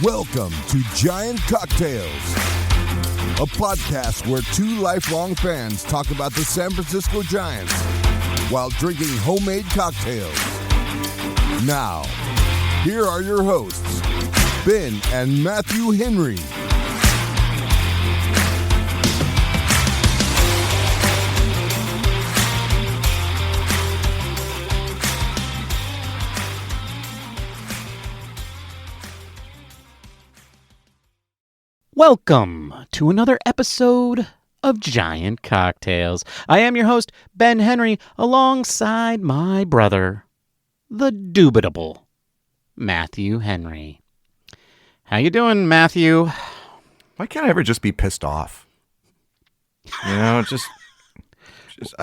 Welcome to Giant Cocktails, a podcast where two lifelong fans talk about the San Francisco Giants while drinking homemade cocktails. Now, here are your hosts, Ben and Mathew Heering. Welcome to another episode of Giant Cocktails. I am your host, Ben Henry, alongside my brother, the dubitable Mathew Henry. How you doing, Mathew? Why can't I ever just be pissed off? You know, just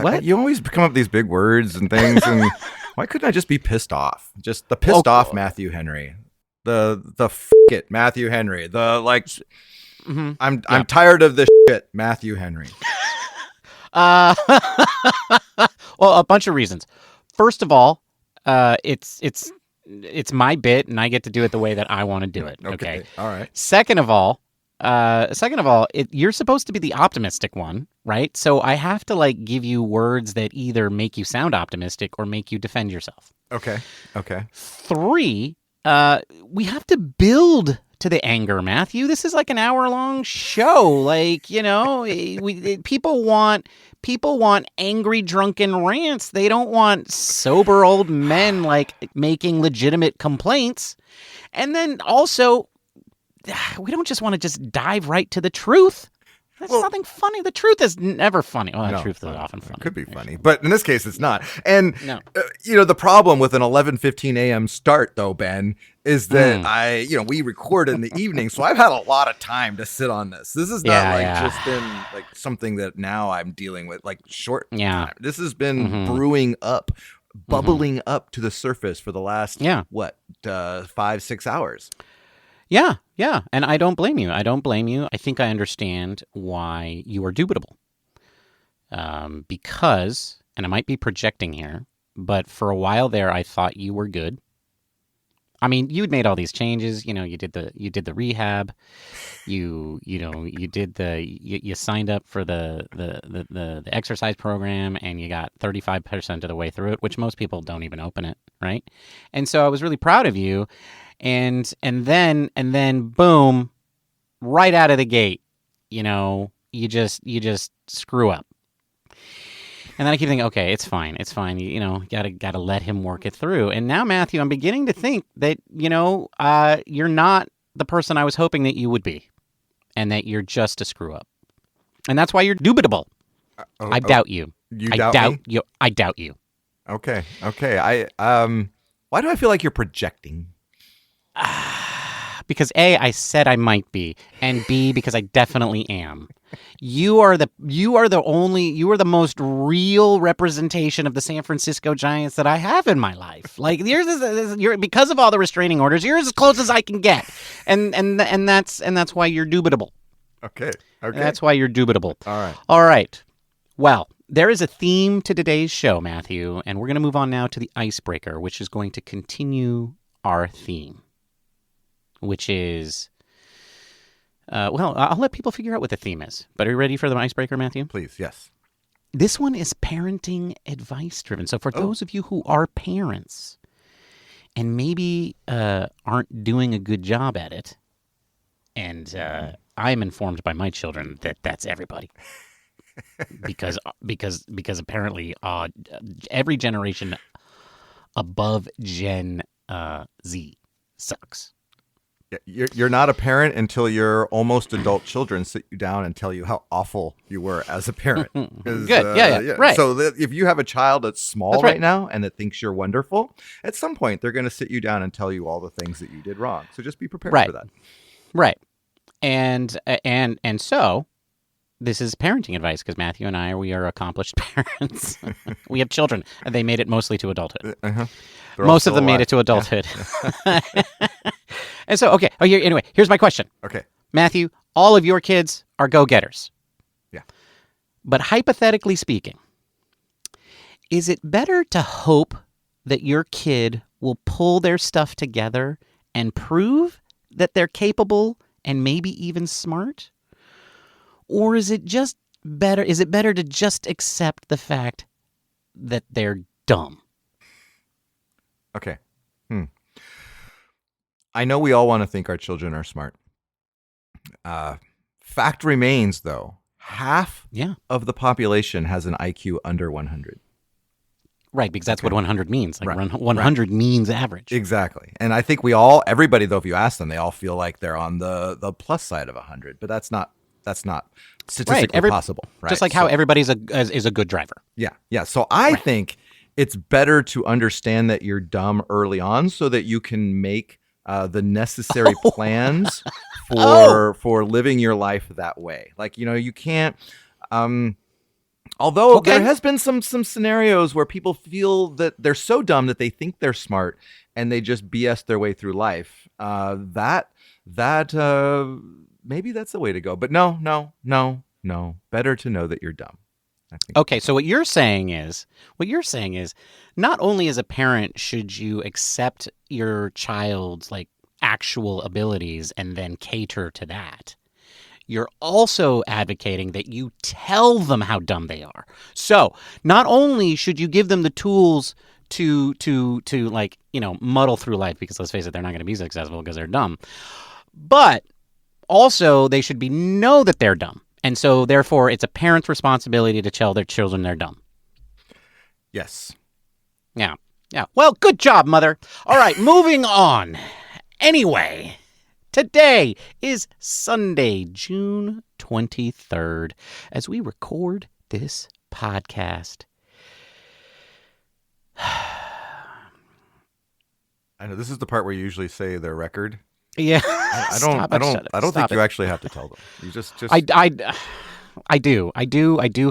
What? you always come up with these big words and things, and why couldn't I just be pissed off? Just the pissed off Mathew Henry, the f it Mathew Henry, the like. Mm-hmm. I'm tired of this shit, Mathew Henry. Well, a bunch of reasons. First of all, it's my bit, and I get to do it the way that I want to do it. Okay. All right. Second of all, you're supposed to be the optimistic one, right? So I have to give you words that either make you sound optimistic or make you defend yourself. Okay. 3, we have to build to the anger, Mathew. This is like an hour-long show. People want angry, drunken rants. They don't want sober old men making legitimate complaints. And then also, we don't just want to just dive right to the truth. That's nothing funny. The truth is never funny. Well, the truth is often funny. It could be funny, but in this case, it's not. And, the problem with an 11:15 a.m. start, though, Ben, is that we record in the evening, so I've had a lot of time to sit on this. This is not just been something that now I'm dealing with, short time. This has been brewing up, bubbling up to the surface for the last, 5-6 hours. Yeah, and I don't blame you. I think I understand why you are dubitable. Because, and I might be projecting here, but for a while there, I thought you were good. I mean, you'd made all these changes. You did the rehab. You signed up for the exercise program, and you got 35% of the way through it, which most people don't even open it, right? And so I was really proud of you. And then boom, right out of the gate, you just screw up. And then I keep thinking, okay, it's fine. Gotta let him work it through. And now, Mathew, I'm beginning to think that, you're not the person I was hoping that you would be, and that you're just a screw up. And that's why you're dubitable. I doubt you. I doubt me? I doubt you. Okay. Why do I feel like you're projecting? Because A, I said I might be, and B, because I definitely am. You are the most real representation of the San Francisco Giants that I have in my life. Yours is because of all the restraining orders. Yours is as close as I can get, and that's why you're dubitable. Okay. That's why you're dubitable. All right. Well, there is a theme to today's show, Mathew, and we're going to move on now to the icebreaker, which is going to continue our theme. Which is, I'll let people figure out what the theme is. But are you ready for the icebreaker, Mathew? Please, yes. This one is parenting advice driven. So for those of you who are parents and maybe aren't doing a good job at it, and I am informed by my children that that's everybody. because apparently every generation above Gen Z sucks. You're not a parent until your almost adult children sit you down and tell you how awful you were as a parent. Good. Yeah. Right. So if you have a child that's small right now and that thinks you're wonderful, at some point they're going to sit you down and tell you all the things that you did wrong. So just be prepared for that. Right. And so this is parenting advice because Mathew and we are accomplished parents. We have children. And they made it mostly to adulthood. Most of them made it to adulthood. Yeah. And so, okay. Anyway, here's my question. Okay. Mathew, all of your kids are go-getters. Yeah. But hypothetically speaking, is it better to hope that your kid will pull their stuff together and prove that they're capable and maybe even smart? Or is it better to just accept the fact that they're dumb? Okay. I know we all want to think our children are smart. Fact remains, though, half of the population has an IQ under 100. Right, because that's what 100 means. Like 100 means average. Exactly. And I think everybody, though, if you ask them, they all feel like they're on the plus side of 100. But that's not statistically possible. Right? Just like how everybody's is a good driver. Yeah. So I think it's better to understand that you're dumb early on so that you can make the necessary plans for living your life that way. Like, you can't... Although there has been some scenarios where people feel that they're so dumb that they think they're smart and they just BS their way through life. That maybe that's the way to go. But no. Better to know that you're dumb. I think. Okay, so what you're saying is not only as a parent should you accept your child's like actual abilities and then cater to that. You're also advocating that you tell them how dumb they are. So not only should you give them the tools to like, muddle through life, because let's face it, they're not going to be successful because they're dumb, but also they should know that they're dumb. And so therefore it's a parent's responsibility to tell their children they're dumb. Yes. Yeah. Well, good job, mother. All right, moving on. Anyway, today is Sunday, June 23rd, as we record this podcast. I know this is the part where you usually say their record. Yeah. I don't think you actually have to tell them. You just I do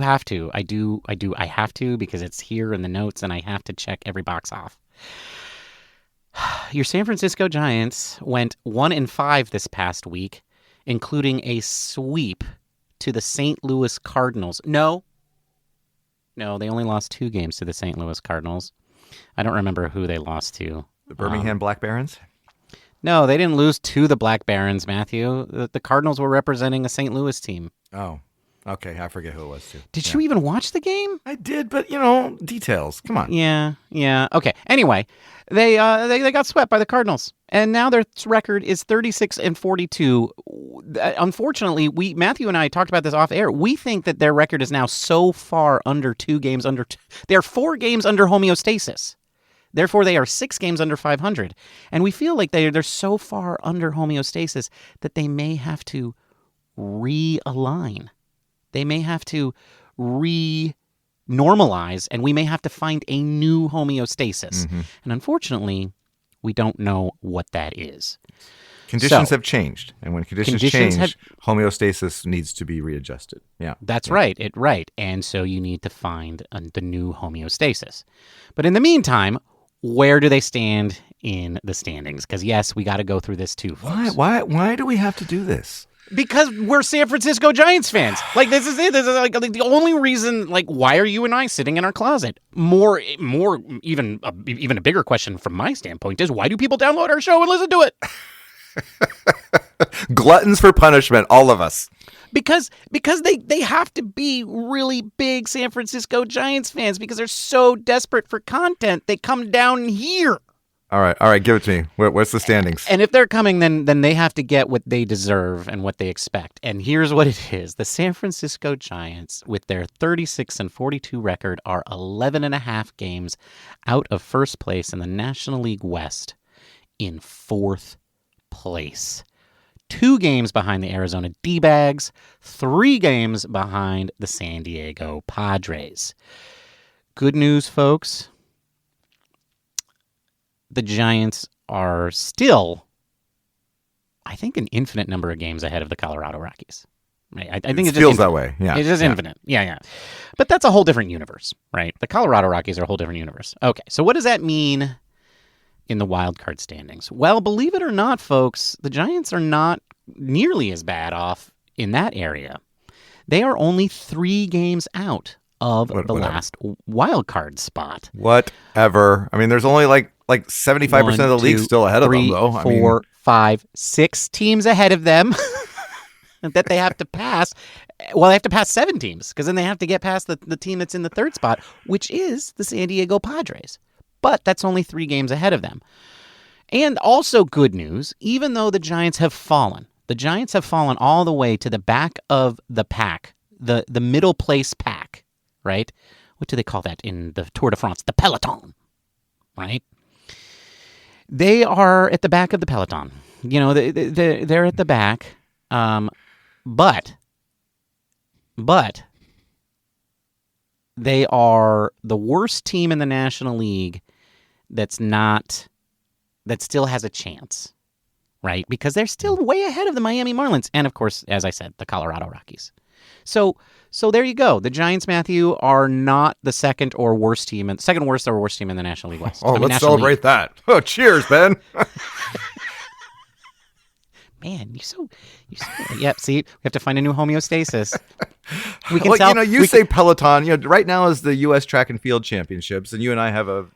have to. I have to because it's here in the notes and I have to check every box off. Your San Francisco Giants went 1-5 this past week, including a sweep to the St. Louis Cardinals. No, they only lost 2 games to the St. Louis Cardinals. I don't remember who they lost to. The Birmingham Black Barons? No, they didn't lose to the Black Barons, Matthew. The Cardinals were representing a St. Louis team. Oh, okay. I forget who it was, too. Did you even watch the game? I did, but, details. Come on. Yeah. Okay. Anyway, they got swept by the Cardinals, and now their record is 36-42. Unfortunately, Matthew and I talked about this off air. We think that their record is now so far under 2 games under. They're 4 games under homeostasis. Therefore, they are 6 games under 500. And we feel like they're so far under homeostasis that they may have to realign. They may have to normalize, and we may have to find a new homeostasis. Mm-hmm. And unfortunately, we don't know what that is. Conditions have changed. And when conditions change, homeostasis needs to be readjusted. Yeah. That's right. Right. And so you need to find the new homeostasis. But in the meantime, where do they stand in the standings? Because, yes, we got to go through this too, folks. Why do we have to do this? Because we're San Francisco Giants fans. Like, this is it. This is like the only reason. Like, why are you and I sitting in our closet? More, even a bigger question from my standpoint is, why do people download our show and listen to it? Gluttons for punishment, all of us. Because they have to be really big San Francisco Giants fans because they're so desperate for content. They come down here. All right, give it to me. What's the standings? And if they're coming, then they have to get what they deserve and what they expect. And here's what it is. The San Francisco Giants, with their 36-42 record, are 11.5 games out of first place in the National League West in 4th place. 2 games behind the Arizona D-Bags, 3 games behind the San Diego Padres. Good news, folks. The Giants are still, I think, an infinite number of games ahead of the Colorado Rockies. Right? I think it feels that way. Yeah, it's just infinite. Yeah. But that's a whole different universe, right? The Colorado Rockies are a whole different universe. Okay, so what does that mean in the wild card standings? Well, believe it or not, folks, the Giants are not nearly as bad off in that area. They are only 3 games out of the last wild card spot. Whatever. I mean, there's only like 75% of the league still ahead of them, though. 5, 6 teams ahead of them that they have to pass. Well, they have to pass 7 teams because then they have to get past the team that's in the third spot, which is the San Diego Padres. But that's only 3 games ahead of them. And also good news, even though the Giants have fallen all the way to the back of the pack, the middle place pack, right? What do they call that in the Tour de France? The peloton, right? They are at the back of the peloton. You know, they're at the back, but they are the worst team in the National League that still has a chance, right? Because they're still way ahead of the Miami Marlins and, of course, as I said, the Colorado Rockies. So there you go. The Giants, Matthew, are not the second worst or worst team in the National League West. Let's celebrate that. Oh, cheers, Ben. Man, yep, see, we have to find a new homeostasis. We can you say Peloton, right now is the U.S. Track and Field Championships, and you and I have a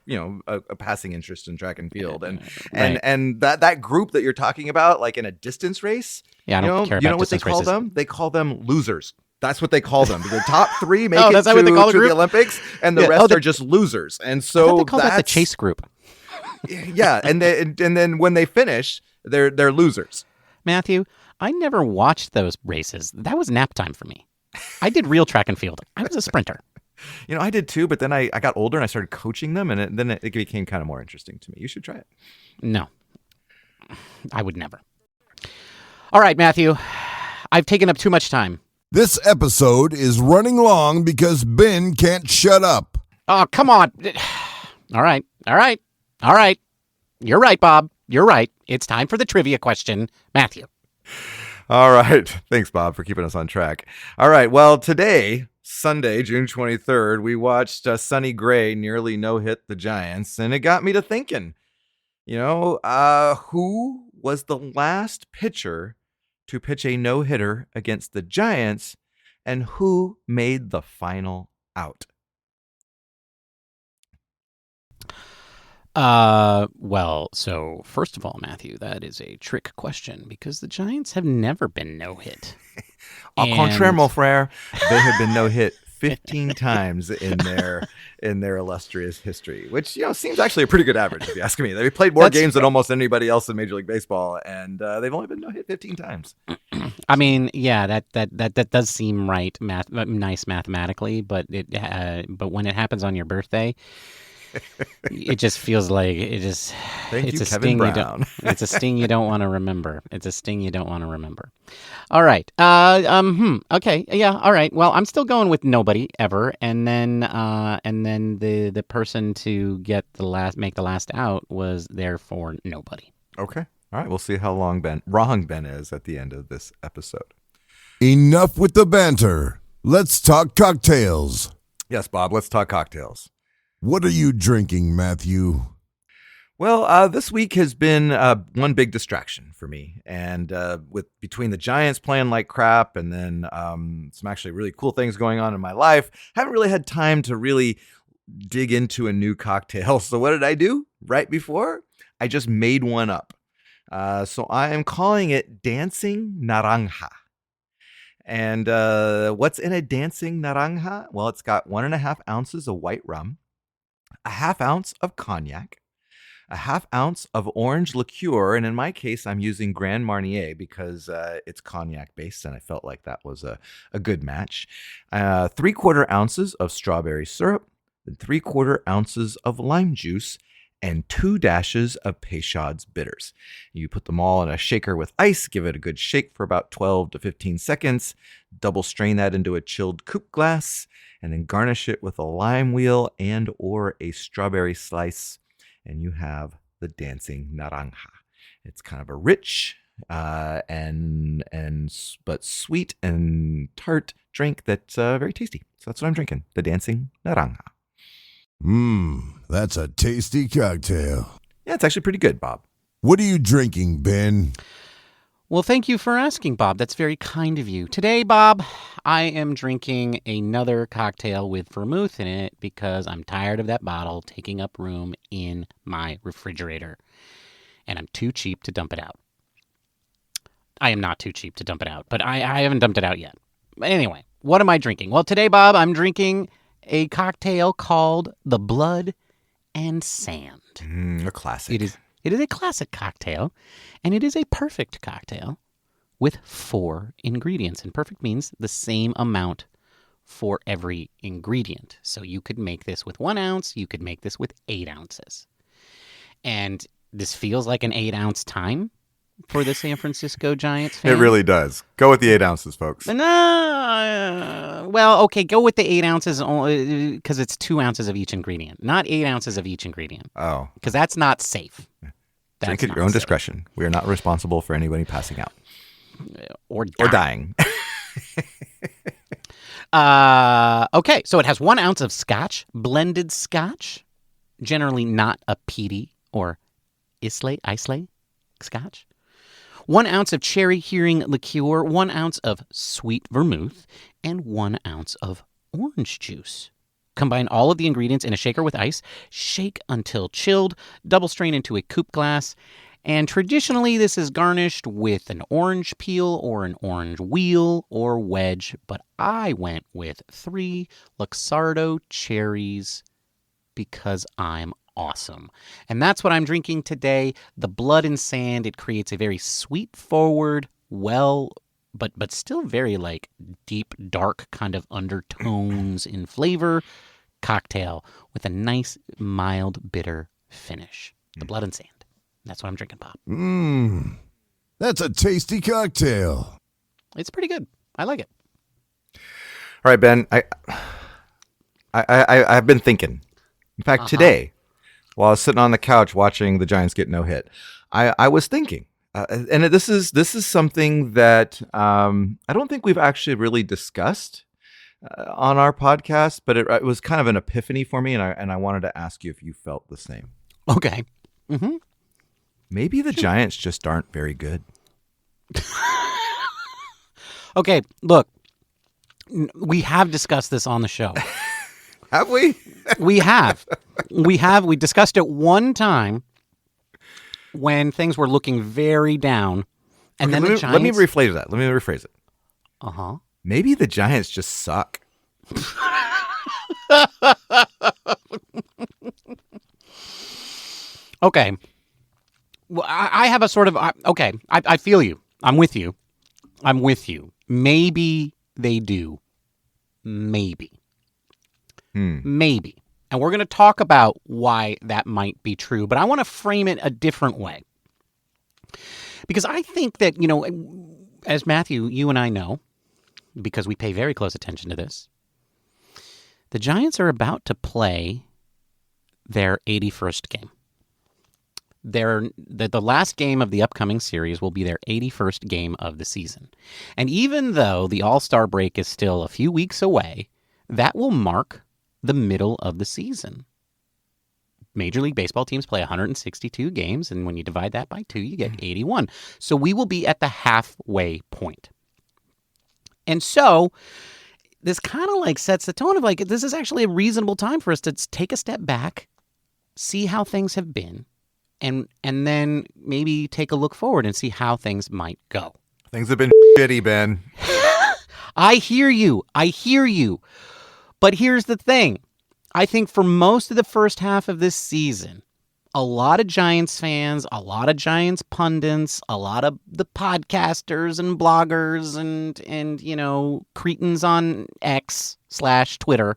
passing interest in track and field, and that group that you're talking about, like in a distance race, I don't care about what they call races. them? They call them losers. That's what they call them. The top 3 make that's what they call to the Olympics, and the rest are just losers. And so I thought they called that the chase group. Yeah, and then when they finish, they're losers. Matthew, I never watched those races. That was nap time for me. I did real track and field. I was a sprinter. I did too, but then I got older and I started coaching them, and then it became kind of more interesting to me. You should try it. No, I would never. All right, Matthew, I've taken up too much time. This episode is running long because Ben can't shut up. Oh, come on. All right. You're right, Bob. You're right. It's time for the trivia question. Matthew. All right. Thanks, Bob, for keeping us on track. All right. Well, today, Sunday, June 23rd, we watched Sonny Gray nearly no-hit the Giants, and it got me to thinking, who was the last pitcher to pitch a no-hitter against the Giants, and who made the final out? Well, so first of all, Matthew, that is a trick question because the Giants have never been no-hit. Au contraire, mon frère, they have been no-hit 15 times in their illustrious history, which seems actually a pretty good average if you ask me. They played more games than almost anybody else in Major League Baseball, and they've only been no-hit 15 times. I mean, yeah, that does seem right, nice mathematically, but when it happens on your birthday, it just feels like it's a sting. It's a sting you don't want to remember. All right. Okay. Yeah. All right. Well, I'm still going with nobody ever, and then the person to make the last out was therefore nobody. Okay. All right. We'll see how wrong Ben is at the end of this episode. Enough with the banter. Let's talk cocktails. Yes, Bob. Let's talk cocktails. What are you drinking, Matthew? Well, this week has been one big distraction for me. And between the Giants playing like crap and then some actually really cool things going on in my life, haven't really had time to really dig into a new cocktail. So what did I do right before? I just made one up. So I am calling it Dancing Naranja. And what's in a Dancing Naranja? Well, it's got 1.5 ounces of white rum, a 1/2 ounce of cognac, a 1/2 ounce of orange liqueur, and in my case, I'm using Grand Marnier because it's cognac based, and I felt like that was a good match. 3/4 ounces of strawberry syrup, and 3/4 ounces of lime juice, and 2 dashes of Peychaud's bitters. You put them all in a shaker with ice, give it a good shake for about 12 to 15 seconds, double strain that into a chilled coupe glass, and then garnish it with a lime wheel and or a strawberry slice, and you have the Dancing Naranja. It's kind of a rich but sweet and tart drink that's very tasty. So that's what I'm drinking, the Dancing Naranja. That's a tasty cocktail. Yeah, it's actually pretty good, Bob. What are you drinking, Ben? Well, thank you for asking, Bob. That's very kind of you. Today, Bob, I am drinking another cocktail with vermouth in it because I'm tired of that bottle taking up room in my refrigerator. And I'm too cheap to dump it out. I am not too cheap to dump it out, but I haven't dumped it out yet. But anyway, what am I drinking? Well, today, Bob, I'm drinking a cocktail called the Blood and Sand. A classic. It is a classic cocktail, and it is a perfect cocktail with 4 ingredients. And perfect means the same amount for every ingredient. So you could make this with 1 ounce, you could make this with 8 ounces. And this feels like an 8-ounce time for the San Francisco Giants fan. It really does. Go with the 8 ounces, folks. No, well, okay, go with the 8 ounces because it's 2 ounces of each ingredient, not 8 ounces of each ingredient. Oh. Because that's not safe. Drink at your own discretion. We are not responsible for anybody passing out. Or dying. Okay, so it has 1 ounce of Scotch, blended Scotch, generally not a peaty or Islay Scotch. 1 ounce of cherry Heering liqueur, 1 ounce of sweet vermouth, and 1 ounce of orange juice. Combine all of the ingredients in a shaker with ice, shake until chilled, double strain into a coupe glass, and traditionally this is garnished with an orange peel or an orange wheel or wedge, but I went with 3 Luxardo cherries because I'm awesome. And that's what I'm drinking today, the Blood and Sand. It creates a very sweet forward, but still very like deep, dark kind of undertones in flavor cocktail with a nice, mild, bitter finish. The Blood and Sand. That's what I'm drinking, Bob. That's a tasty cocktail. It's pretty good. I like it. All right, Ben. I've been thinking. In fact, today, while I was sitting on the couch watching the Giants get no hit, I was thinking, and this is something that I don't think we've actually really discussed on our podcast, but it was kind of an epiphany for me, and I wanted to ask you if you felt the same. Okay. Mm-hmm. Maybe the Giants just aren't very good. Okay, look, we have discussed this on the show. Have we? We have. We discussed it one time when things were looking very down. And then the Giants... Let me rephrase that. Let me rephrase it. Uh-huh. Maybe the Giants just suck. Okay. Well, I have a sort of... Okay, I feel you. I'm with you. Maybe they do. Maybe. Maybe. And we're going to talk about why that might be true, but I want to frame it a different way. Because I think that, as Mathew, you and I know, because we pay very close attention to this, the Giants are about to play their 81st game. The last game of the upcoming series will be their 81st game of the season. And even though the All-Star break is still a few weeks away, that will mark the middle of the season. Major League Baseball teams play 162 games, and when you divide that by 2, you get 81. So we will be at the halfway point. And so this kind of like sets the tone of like, this is actually a reasonable time for us to take a step back, see how things have been, and then maybe take a look forward and see how things might go. Things have been shitty, Ben. I hear you. But here's the thing. I think for most of the first half of this season, a lot of Giants fans, a lot of Giants pundits, a lot of the podcasters and bloggers and cretins on X/Twitter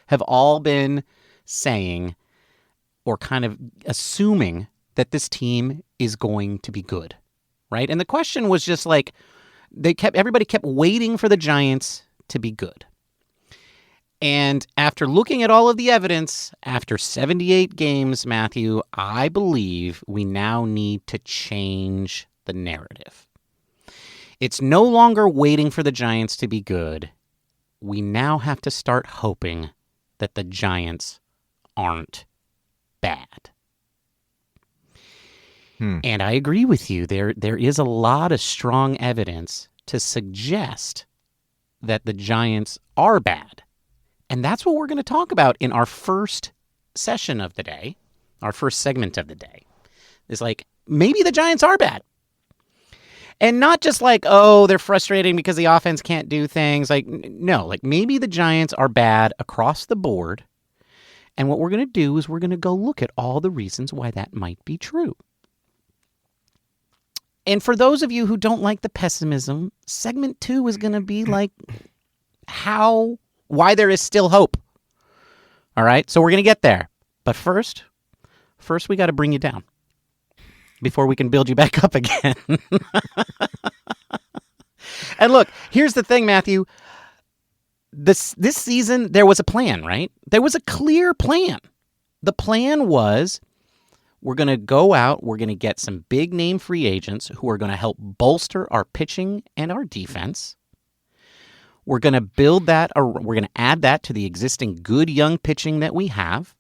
have all been saying or kind of assuming that this team is going to be good, right? And the question was just like, everybody kept waiting for the Giants to be good. And after looking at all of the evidence, after 78 games, Mathew, I believe we now need to change the narrative. It's no longer waiting for the Giants to be good. We now have to start hoping that the Giants aren't bad. And I agree with you. There is a lot of strong evidence to suggest that the Giants are bad. And that's what we're going to talk about in our first session of the day, our first segment of the day. It's like, maybe the Giants are bad. And not just like, oh, they're frustrating because the offense can't do things. Like, no, like maybe the Giants are bad across the board. And what we're going to do is we're going to go look at all the reasons why that might be true. And for those of you who don't like the pessimism, segment 2 is going to be like why there is still hope. All right, so we're going to get there. But first we got to bring you down before we can build you back up again. And look, here's the thing, Matthew. This season, there was a plan, right? There was a clear plan. The plan was we're going to go out, we're going to get some big-name free agents who are going to help bolster our pitching and our defense. We're going to build that, or we're going to add that to the existing good young pitching that we have,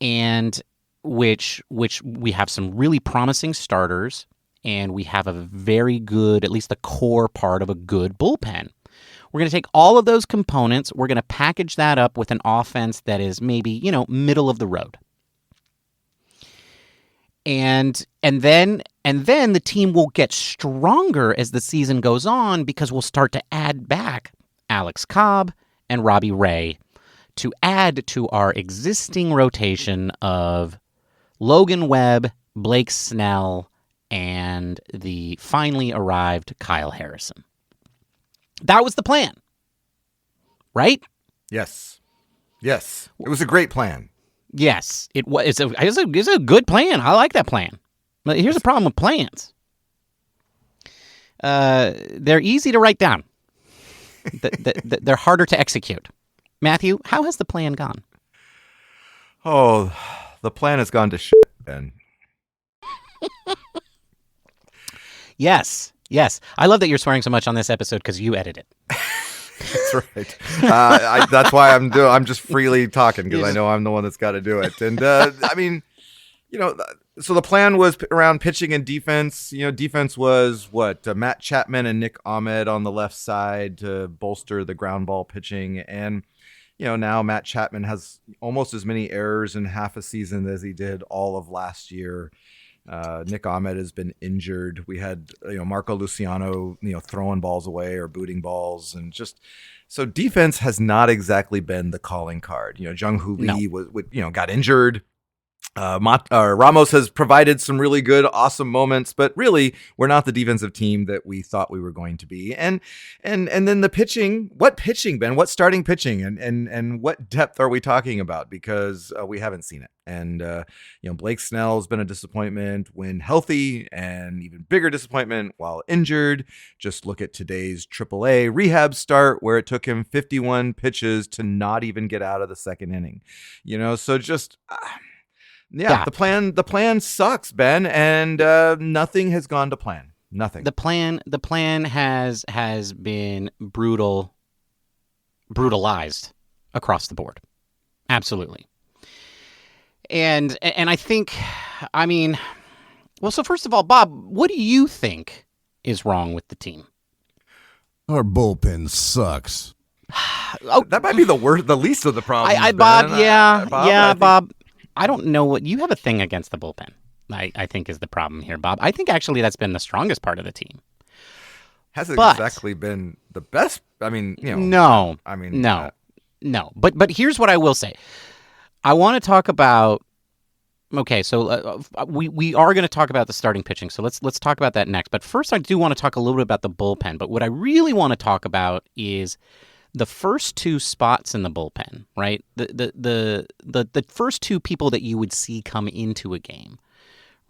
and which we have some really promising starters, and we have a very good, at least the core part of a good bullpen. We're going to take all of those components, we're going to package that up with an offense that is maybe, middle of the road. And then the team will get stronger as the season goes on because we'll start to add back Alex Cobb and Robbie Ray to add to our existing rotation of Logan Webb, Blake Snell, and the finally arrived Kyle Harrison. That was the plan, right? Yes. It was a great plan. Yes, it was. It's a good plan. I like that plan. But here's the problem with plans. They're easy to write down. They're harder to execute. Matthew, how has the plan gone? Oh, the plan has gone to shit, Ben. Yes. I love that you're swearing so much on this episode because you edit it. That's right. That's why I'm just freely talking because I know I'm the one that's got to do it. And so the plan was around pitching and defense. Defense was Matt Chapman and Nick Ahmed on the left side to bolster the ground ball pitching. And now Matt Chapman has almost as many errors in half a season as he did all of last year. Nick Ahmed has been injured. We had Marco Luciano throwing balls away or booting balls, and just so defense has not exactly been the calling card. Jung Hoo Lee got injured. Ramos has provided some really good, awesome moments, but really we're not the defensive team that we thought we were going to be. And then the pitching, what pitching, Ben? What starting pitching and what depth are we talking about? Because we haven't seen it. And Blake Snell has been a disappointment when healthy, and even bigger disappointment while injured. Just look at today's AAA rehab start where it took him 51 pitches to not even get out of the second inning. So just. Yeah, the plan sucks, Ben, and nothing has gone to plan. Nothing. The plan has been brutalized across the board. Absolutely. And I think, so first of all, Bob, what do you think is wrong with the team? Our bullpen sucks. That might be the least of the problems. Bob, Bob. I don't know what you have a thing against the bullpen. I think is the problem here, Bob. I think actually that's been the strongest part of the team. Hasn't exactly been the best. No. But here's what I will say. I want to talk about. Okay, so we are going to talk about the starting pitching. So let's talk about that next. But first, I do want to talk a little bit about the bullpen. But what I really want to talk about is the first two spots in the bullpen, right? The first two people that you would see come into a game,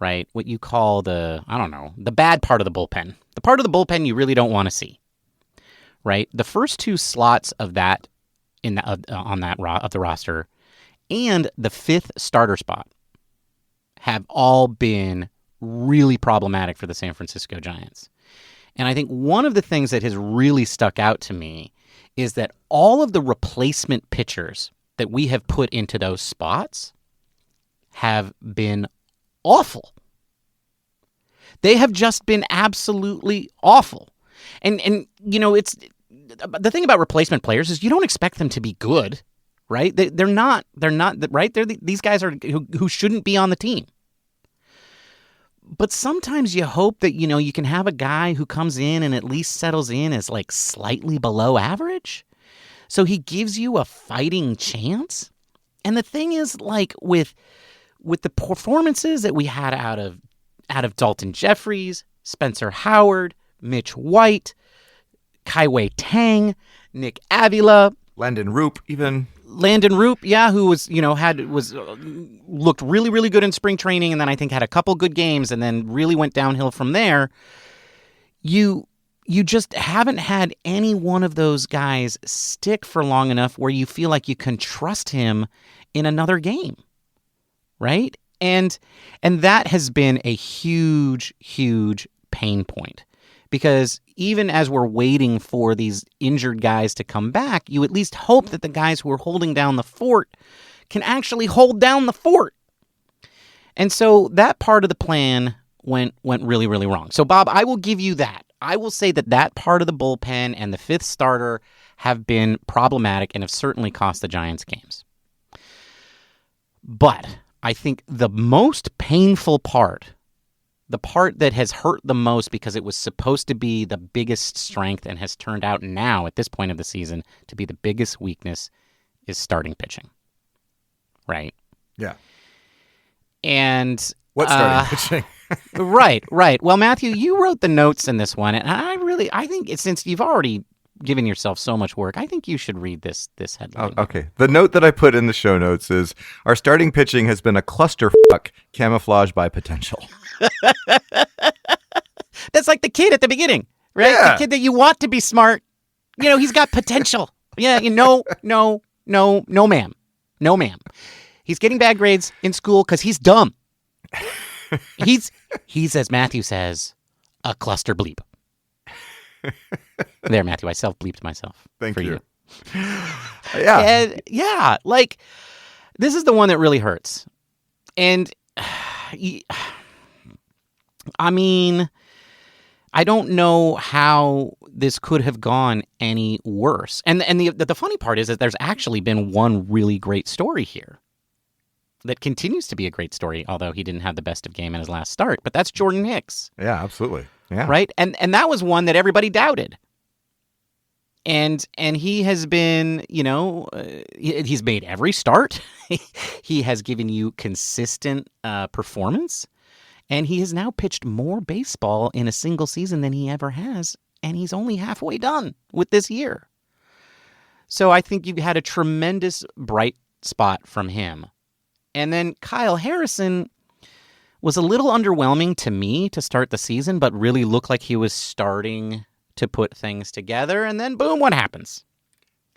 right? What you call the bad part of the bullpen. The part of the bullpen you really don't want to see, right? The first two slots of that of the roster and the fifth starter spot have all been really problematic for the San Francisco Giants. And I think one of the things that has really stuck out to me is that all of the replacement pitchers that we have put into those spots have been awful. They have just been absolutely awful. And it's the thing about replacement players is you don't expect them to be good, right? They're not right? These guys are who shouldn't be on the team. But sometimes you hope that, you can have a guy who comes in and at least settles in as like slightly below average. So he gives you a fighting chance. And the thing is, like, with the performances that we had out of Dalton Jeffries, Spencer Howard, Mitch White, Kai Tang, Nick Avila, Landon Roop, who was, looked really, really good in spring training, and then I think had a couple good games, and then really went downhill from there. You just haven't had any one of those guys stick for long enough where you feel like you can trust him in another game, right? And that has been a huge, huge pain point. Because even as we're waiting for these injured guys to come back, you at least hope that the guys who are holding down the fort can actually hold down the fort. And so that part of the plan went really, really wrong. So, Bob, I will give you that. I will say that part of the bullpen and the fifth starter have been problematic and have certainly cost the Giants games. But I think the most painful part, the part that has hurt the most because it was supposed to be the biggest strength and has turned out now at this point of the season to be the biggest weakness, is starting pitching. Right? Yeah. And what starting pitching? Right. Well, Mathew, you wrote the notes in this one, and I think since you've already given yourself so much work, I think you should read this headline. Oh, okay. The note that I put in the show notes is, our starting pitching has been a clusterfuck camouflaged by potential. That's like the kid at the beginning, right? Yeah. The kid that you want to be smart. He's got potential. Yeah, no, ma'am. No, ma'am. He's getting bad grades in school because he's dumb. He's, as Mathew says, a cluster bleep. There, Mathew, I self-bleeped myself. Thank you. Yeah. And, yeah, like, this is the one that really hurts. And, I mean, I don't know how this could have gone any worse. And the funny part is that there's actually been one really great story here that continues to be a great story, although he didn't have the best of game in his last start. But that's Jordan Hicks. Yeah, absolutely. Yeah. Right? And that was one that everybody doubted. And he has been, he's made every start. He has given you consistent performance. And he has now pitched more baseball in a single season than he ever has. And he's only halfway done with this year. So I think you've had a tremendous bright spot from him. And then Kyle Harrison was a little underwhelming to me to start the season, but really looked like he was starting to put things together. And then, boom, what happens?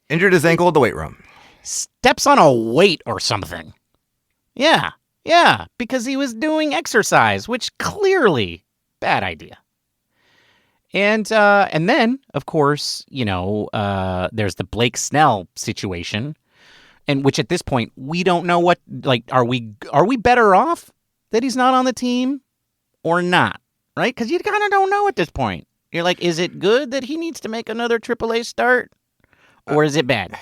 Injured his ankle at the weight room. Steps on a weight or something. Yeah, because he was doing exercise, which clearly, bad idea. And then, of course, there's the Blake Snell situation, and which at this point we don't know what, like, are we better off that he's not on the team or not, right? Because you kind of don't know at this point. You're like, is it good that he needs to make another AAA start, or is it bad?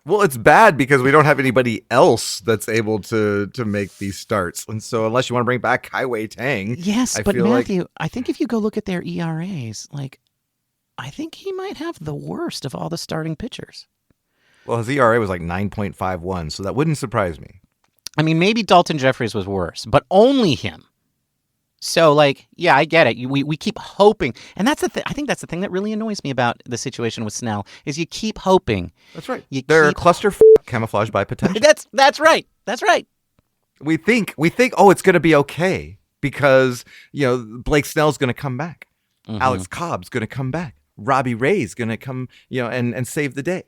Well, it's bad because we don't have anybody else that's able to make these starts. And so unless you want to bring back Kai Tang. Yes, but Mathew, I think if you go look at their ERAs, like, I think he might have the worst of all the starting pitchers. Well, his ERA was like 9.51, so that wouldn't surprise me. I mean, maybe Dalton Jeffries was worse, but only him. So, like, yeah, I get it. We keep hoping. And that's I think that's the thing that really annoys me about the situation with Snell, is you keep hoping. That's right. They're cluster camouflaged by potential. That's right. That's right. We think, oh, it's going to be okay because, Blake Snell's going to come back. Mm-hmm. Alex Cobb's going to come back. Robbie Ray's going to come, and save the day.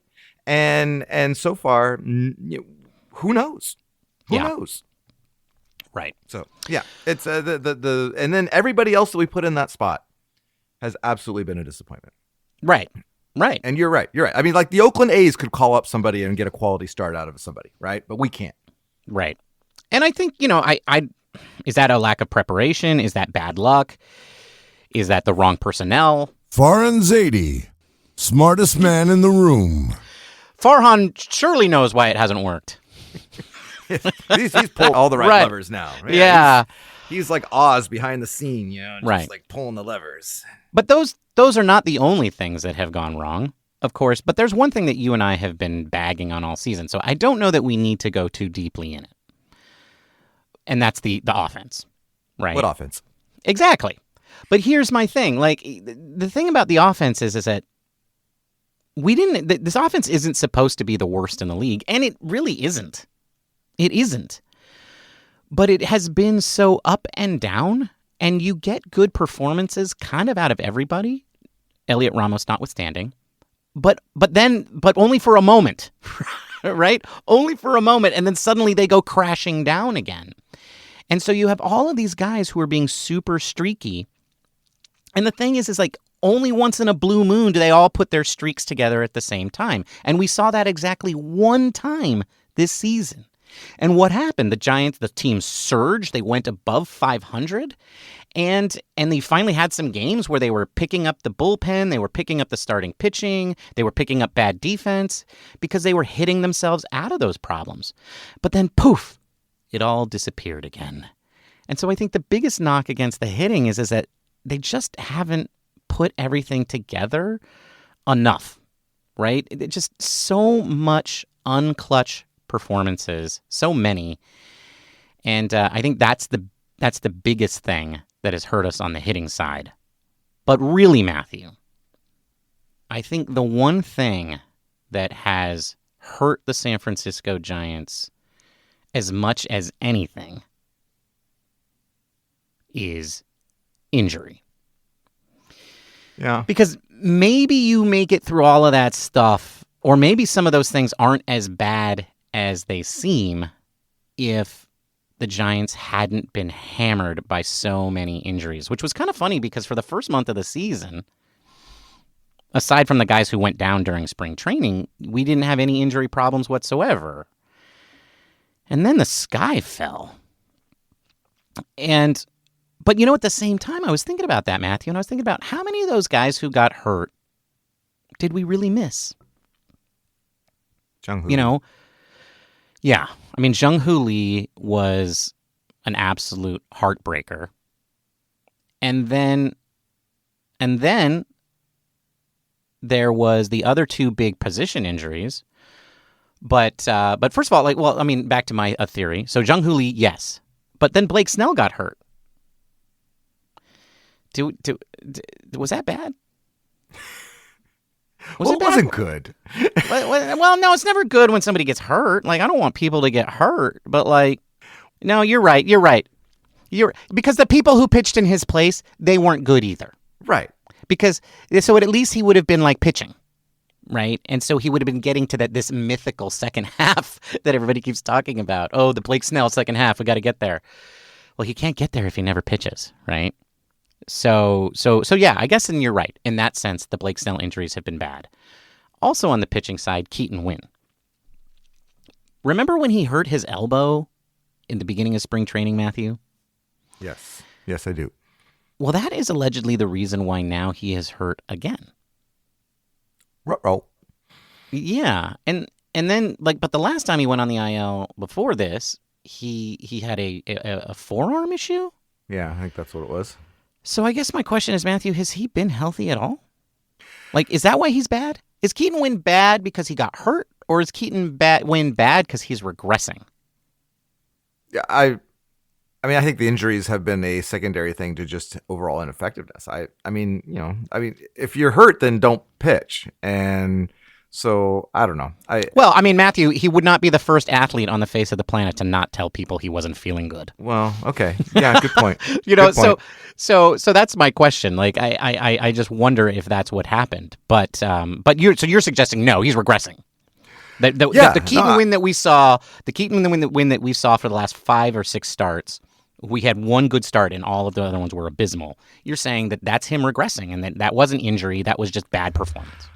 And so far, who knows? Who knows? Right. So, yeah, it's and then everybody else that we put in that spot has absolutely been a disappointment. Right. And you're right. I mean, like, the Oakland A's could call up somebody and get a quality start out of somebody, right? But we can't. Right. And I think, is that a lack of preparation? Is that bad luck? Is that the wrong personnel? Farhan Zaidi, smartest man in the room. Farhan surely knows why it hasn't worked. he's pulled all the right levers now. Yeah. He's like Oz behind the scene, just right. like pulling the levers. But those are not the only things that have gone wrong, of course. But there's one thing that you and I have been bagging on all season, so I don't know that we need to go too deeply in it. And that's the offense, right? What offense? Exactly. But here's my thing. Like, the thing about the offense is that this offense isn't supposed to be the worst in the league, and it really isn't. It isn't. But it has been so up and down, and you get good performances kind of out of everybody, Elliot Ramos notwithstanding, but only for a moment, right? Only for a moment, and then suddenly they go crashing down again. And so you have all of these guys who are being super streaky, and the thing is like, only once in a blue moon do they all put their streaks together at the same time. And we saw that exactly one time this season. And what happened? The Giants, the team surged. They went above 500. And they finally had some games where they were picking up the bullpen. They were picking up the starting pitching. They were picking up bad defense because they were hitting themselves out of those problems. But then, poof, it all disappeared again. And so I think the biggest knock against the hitting is that they just haven't put everything together enough, right? It just so much unclutch performances, so many. And I think that's the biggest thing that has hurt us on the hitting side. But really, Mathew, I think the one thing that has hurt the San Francisco Giants as much as anything is injury. Yeah. Because maybe you make it through all of that stuff, or maybe some of those things aren't as bad as they seem if the Giants hadn't been hammered by so many injuries, which was kind of funny because for the first month of the season, aside from the guys who went down during spring training, we didn't have any injury problems whatsoever. And then the sky fell. But at the same time, I was thinking about that, Mathew, and I was thinking about how many of those guys who got hurt did we really miss? Jung Hoo Lee. Yeah. I mean, Jung Hoo Lee was an absolute heartbreaker. And then there was the other two big position injuries. But first of all, back to my theory. So Jung Hoo Lee, yes. But then Blake Snell got hurt. Was that bad? It wasn't good. Well, no, it's never good when somebody gets hurt. Like, I don't want people to get hurt, but no, you're right. Because the people who pitched in his place, they weren't good either. Right. So at least he would have been pitching, right? And so he would have been getting to this mythical second half that everybody keeps talking about. Oh, the Blake Snell second half, we got to get there. Well, he can't get there if he never pitches, right? So yeah, I guess, and you're right. In that sense, the Blake Snell injuries have been bad. Also on the pitching side, Keaton Winn. Remember when he hurt his elbow in the beginning of spring training, Mathew? Yes. Yes, I do. Well, that is allegedly the reason why now he is hurt again. Ruh-roh. Yeah, and then but the last time he went on the IL before this, he had a forearm issue. Yeah, I think that's what it was. So I guess my question is, Mathew, has he been healthy at all? Is that why he's bad? Is Keaton Winn bad because he got hurt, or is Keaton Winn bad because he's regressing? Yeah, I think the injuries have been a secondary thing to just overall ineffectiveness. I mean, if you're hurt, then don't pitch. And so I don't know. Mathew, he would not be the first athlete on the face of the planet to not tell people he wasn't feeling good. Well, okay. Yeah, good point. So that's my question. I just wonder if that's what happened. But you're suggesting no, he's regressing. The Keaton Winn that we saw, win that we saw for the last 5 or 6 starts, we had one good start and all of the other ones were abysmal. You're saying that that's him regressing and that wasn't injury, that was just bad performance.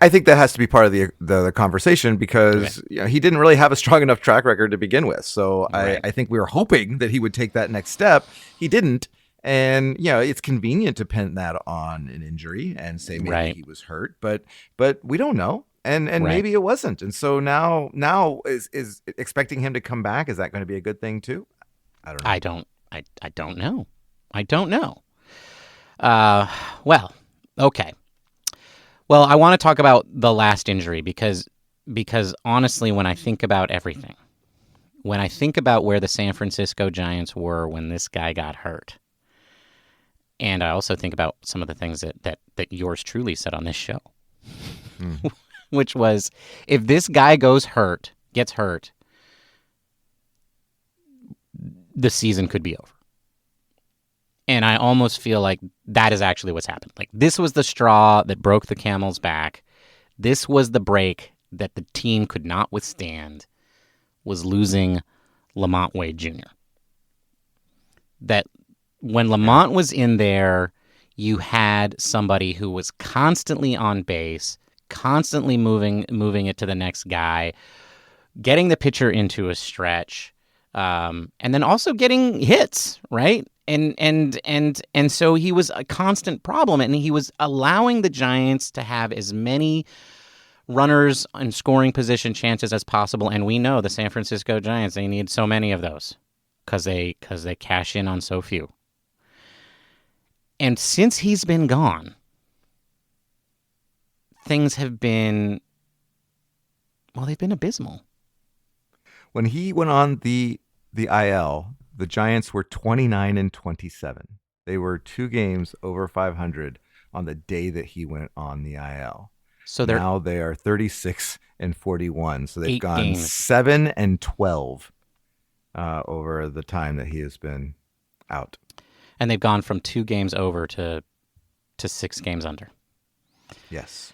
I think that has to be part of the conversation because he didn't really have a strong enough track record to begin with. So right. I think we were hoping that he would take that next step. He didn't. And, it's convenient to pin that on an injury and say maybe he was hurt, but we don't know. And maybe it wasn't. And so now is expecting him to come back. Is that going to be a good thing too? I don't know. I don't know. I don't know. Well, okay. Well, I want to talk about the last injury because honestly, when I think about everything, when I think about where the San Francisco Giants were when this guy got hurt, and I also think about some of the things that yours truly said on this show, which was, if this guy gets hurt, the season could be over. And I almost feel like that is actually what's happened. Like, this was the straw that broke the camel's back. This was the break that the team could not withstand, was losing Lamont Wade Jr. That when Lamont was in there, you had somebody who was constantly on base, constantly moving it to the next guy, getting the pitcher into a stretch, and then also getting hits, right? And so he was a constant problem, and he was allowing the Giants to have as many runners and scoring position chances as possible. And we know the San Francisco Giants, they need so many of those because they cash in on so few. And since he's been gone, things have been, well, they've been abysmal. When he went on the IL, the Giants were 29-27. They were 2 games over 500 on the day that he went on the IL. So now they are 36-41. So they've gone games. 7-12 over the time that he has been out. And they've gone from 2 games over to 6 games under. Yes.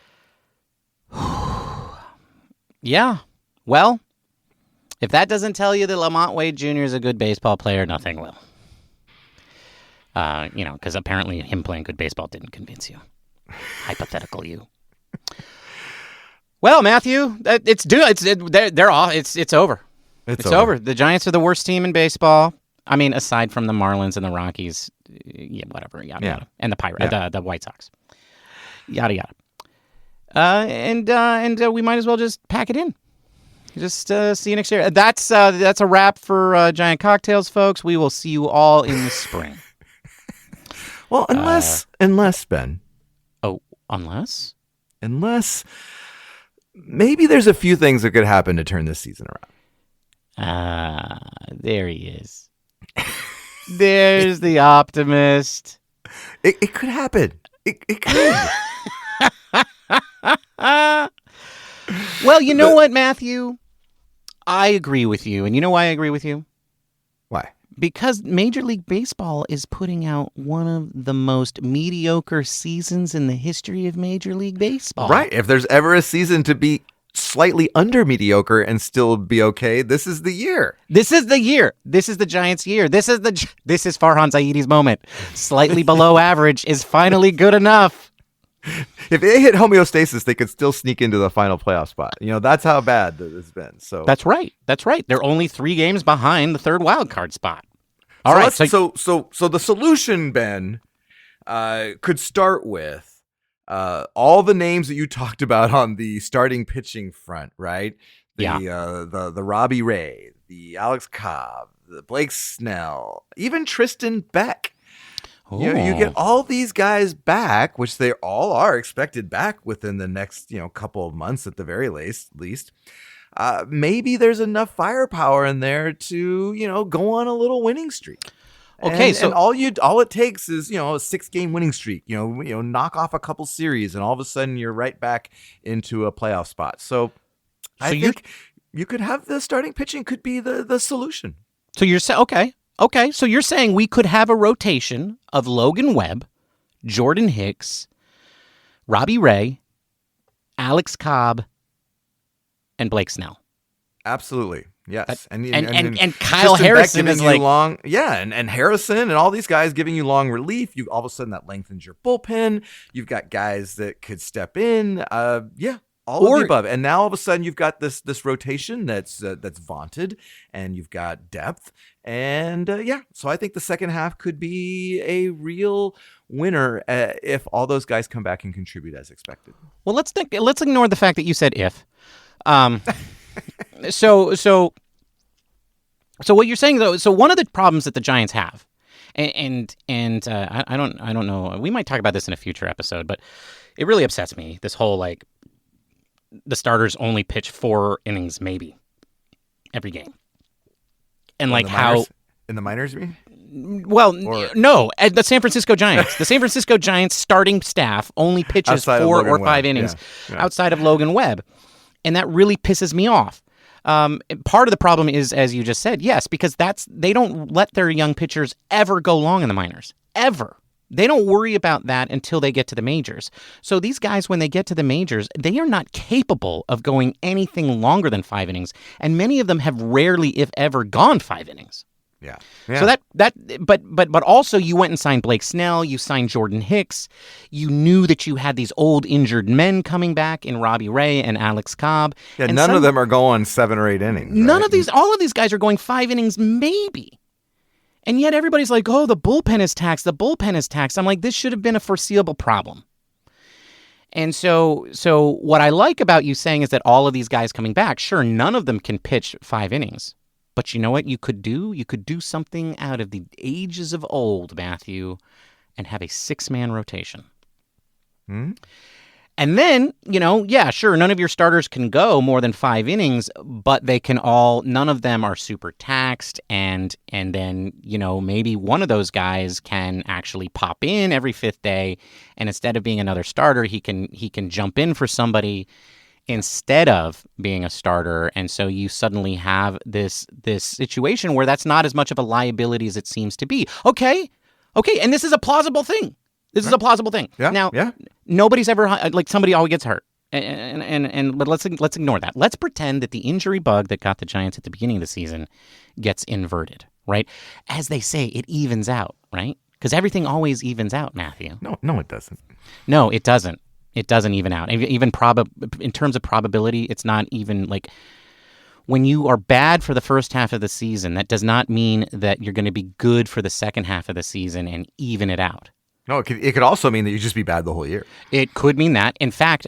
Yeah. Well, if that doesn't tell you that Lamont Wade Jr. is a good baseball player, nothing will. Because apparently him playing good baseball didn't convince you. Hypothetical you. Well, Mathew, they're off. It's over. It's over. The Giants are the worst team in baseball. I mean, aside from the Marlins and the Rockies, whatever, yada, and the Pirates, the White Sox, yada yada. And we might as well just pack it in. Just see you next year. That's a wrap for Giant Cocktails, folks. We will see you all in the spring. Well, unless Ben. Oh, unless maybe there's a few things that could happen to turn this season around. There he is. There's the optimist. It could happen. It could. Well, you know what, Mathew? I agree with you. And you know why I agree with you? Why? Because Major League Baseball is putting out one of the most mediocre seasons in the history of Major League Baseball. Right. If there's ever a season to be slightly under mediocre and still be okay, this is the year. This is the year. This is the Giants' year. This is Farhan Zaidi's moment. Slightly below average is finally good enough. If they hit homeostasis, they could still sneak into the final playoff spot. That's how bad it's been. So that's right. They're only 3 games behind the 3rd wild card spot. All right. So the solution, Ben, could start with all the names that you talked about on the starting pitching front, right? The Robbie Ray, the Alex Cobb, the Blake Snell, even Tristan Beck. You get all these guys back, which they all are expected back within the next, couple of months at the very least. Maybe there's enough firepower in there to, go on a little winning streak. Okay, and all it takes is, a 6-game winning streak. Knock off a couple series, and all of a sudden you're right back into a playoff spot. So I think you could have the starting pitching could be the solution. So you're saying Okay, so you're saying we could have a rotation of Logan Webb, Jordan Hicks, Robbie Ray, Alex Cobb, and Blake Snell. Absolutely, yes. And Kyle Harrison is like long, and Harrison and all these guys giving you long relief. You all of a sudden that lengthens your bullpen. You've got guys that could step in. All of the above, and now all of a sudden you've got this rotation that's vaunted, and you've got depth, and so I think the second half could be a real winner if all those guys come back and contribute as expected. Well, let's ignore the fact that you said if. So what you're saying though, so one of the problems that the Giants have I don't know. We might talk about this in a future episode, but it really upsets me. This whole like the starters only pitch 4 innings maybe every game, and like how in the minors, you mean? Well, no, the San Francisco Giants. The San Francisco Giants starting staff only pitches 4 or 5 innings outside of Logan Webb, and that really pisses me off. Part of the problem is, as you just said, yes, because they don't let their young pitchers ever go long in the minors, ever. They don't worry about that until they get to the majors. So these guys, when they get to the majors, they are not capable of going anything longer than 5 innings, and many of them have rarely, if ever, gone 5 innings. Yeah. So but also you went and signed Blake Snell, you signed Jordan Hicks, you knew that you had these old injured men coming back in Robbie Ray and Alex Cobb. Yeah, and none of them are going 7 or 8 innings. All of these guys are going 5 innings maybe. And yet everybody's like, oh, the bullpen is taxed. I'm like, this should have been a foreseeable problem. And so what I like about you saying is that all of these guys coming back, sure, none of them can pitch 5 innings. But you know what you could do? You could do something out of the ages of old, Mathew, and have a 6-man rotation. And then, sure, none of your starters can go more than 5 innings, but none of them are super taxed. And then, maybe one of those guys can actually pop in every 5th day. And instead of being another starter, he can jump in for somebody instead of being a starter. And so you suddenly have this situation where that's not as much of a liability as it seems to be. Okay. And this is a plausible thing. Yeah. Now, nobody's ever, like, somebody always gets hurt. But let's ignore that. Let's pretend that the injury bug that got the Giants at the beginning of the season gets inverted, right? As they say, it evens out, right? Because everything always evens out, Mathew. No, it doesn't. No, it doesn't. It doesn't even out. Even in terms of probability, it's not even like when you are bad for the first half of the season, that does not mean that you're going to be good for the second half of the season and even it out. No, it could also mean that you just be bad the whole year. It could mean that. In fact,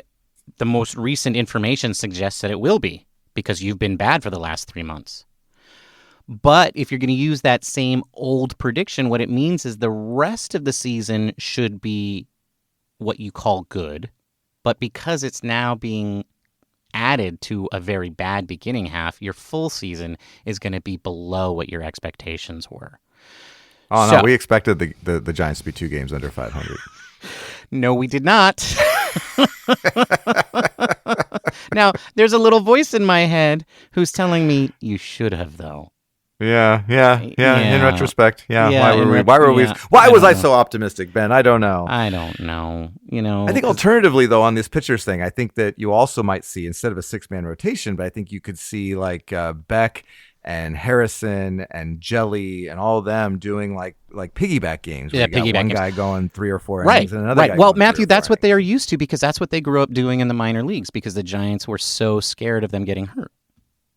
the most recent information suggests that it will be because you've been bad for the last 3 months. But if you're going to use that same old prediction, what it means is the rest of the season should be what you call good, but because it's now being added to a very bad beginning half, your full season is going to be below what your expectations were. Oh, no, we expected the Giants to be 2 games under 500. No, we did not. Now, there's a little voice in my head who's telling me you should have, though. Yeah. In retrospect, why was I so optimistic, Ben? I don't know. I don't know. I think alternatively, though, on this pitchers thing, I think that you also might see, instead of a 6-man rotation, but I think you could see like Beck and Harrison and Jelly and all of them doing like piggyback games. Yeah, piggyback games. One guy going 3 or 4 innings and another guy. Well, Mathew, that's what they are used to because that's what they grew up doing in the minor leagues because the Giants were so scared of them getting hurt.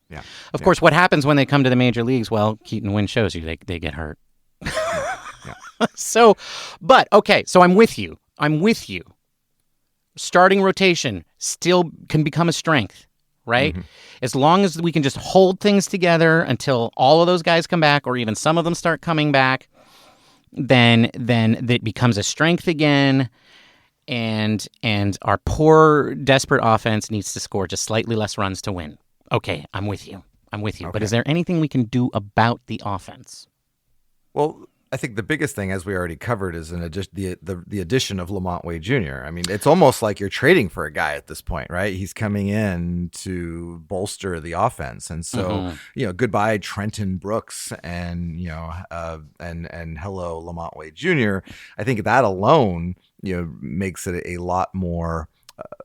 Yeah. Of course, what happens when they come to the major leagues? Well, Keaton Wynn shows you they get hurt. So I'm with you. Starting rotation still can become a strength, right? Mm-hmm. As long as we can just hold things together until all of those guys come back or even some of them start coming back, then it becomes a strength again. And our poor, desperate offense needs to score just slightly less runs to win. Okay, I'm with you. Okay. But is there anything we can do about the offense? Well, I think the biggest thing, as we already covered, is the addition of Lamont Wade Jr. I mean, it's almost like you're trading for a guy at this point, right? He's coming in to bolster the offense, and so goodbye Trenton Brooks, and and hello Lamont Wade Jr. I think that alone, makes it a lot more.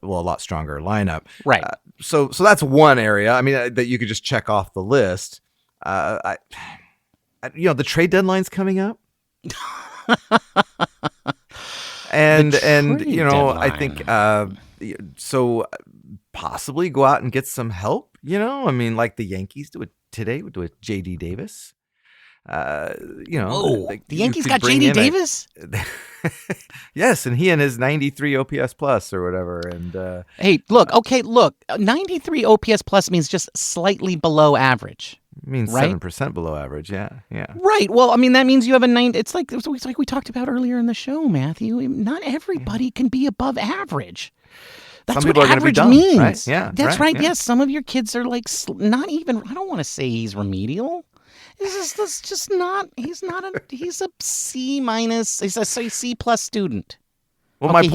A lot stronger lineup. Right. So that's one area. I mean, that you could just check off the list. The trade deadline's coming up. and I think so possibly go out and get some help. I mean, like the Yankees do it today with J.D. Davis. The Yankees got J.D. Davis? Yes, and he and his 93 OPS plus or whatever. And hey, look, 93 OPS plus means just slightly below average. means right? 7% below average. Yeah. Right. Well, I mean, that means you have a 9. It's like we talked about earlier in the show, Matthew. Not everybody can be above average. That's Some people what are going to be average dumb, means. right? Yeah. That's right. Yeah. Yes. Some of your kids are like not even. I don't want to say he's remedial. This is just not. He's not a. He's a C minus. He's a C plus student. Well, okay,